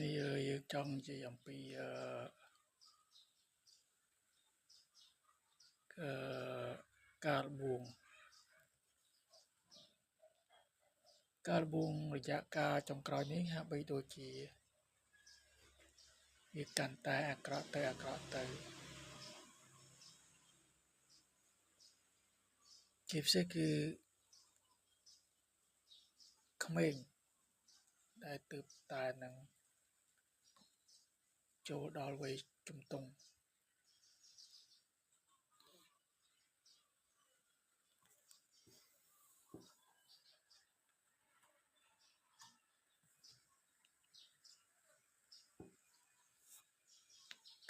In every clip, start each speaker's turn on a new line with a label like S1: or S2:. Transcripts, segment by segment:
S1: នេះយើងចង់និយាយអំពីការបួងរយៈកាលចុងក្រោយនេះហាក់បីដូចជាវាកាន់តែអាក្រក់ទៅជាពិសេសគឺក្មេងដែលទើបតែនឹងចូលដល់វ័យជំទង់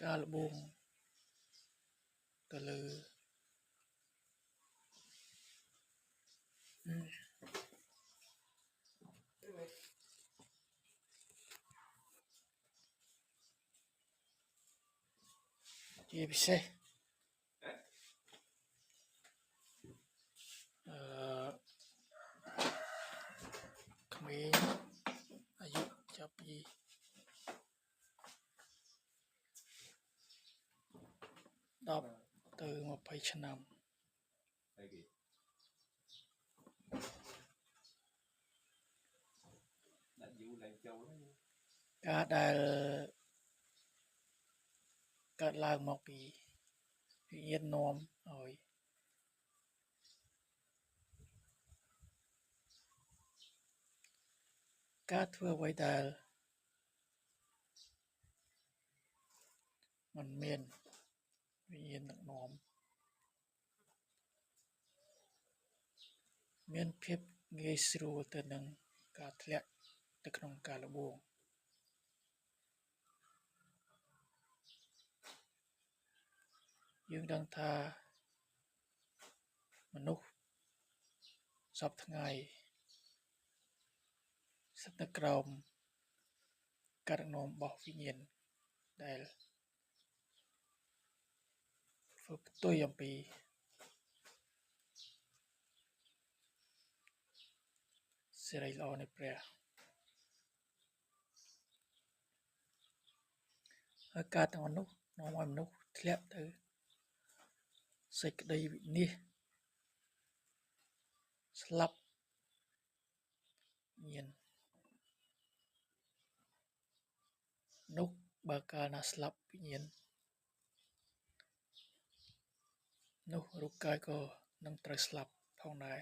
S1: ការល្បួងទៅលើជាពិសេសក្មេងអាយុចាប់ពី10ទៅ20ឆ្នាំការដែលកើតឡើងមកពីវិញ្ញាណនាំឲ្យការធ្វើអ្វីដែលมันមានវិញ្ញាណដឹកនាំមានភាពងាយស្រួលទៅនឹងការធ្លាក់ទៅក្នុងការល្បួងយើងដឹងថាមនុស្សសពថ្ងៃស្ថិតនៅក្រោមការដឹកនាំរបស់វិញ្ញាណដែលធ្វើផ្ទុយអំពីសេរីល្អនៃព្រះហើយការទាំងនោះនាំឲ្យមនុស្សធ្លាក់ទៅសេចក្តីវិនាសស្លាប់មាននោះបើកាលណាស្លាប់វិញ្ញាណនោះរូបកាយក៏នឹងត្រូវស្លាប់ផងដែរ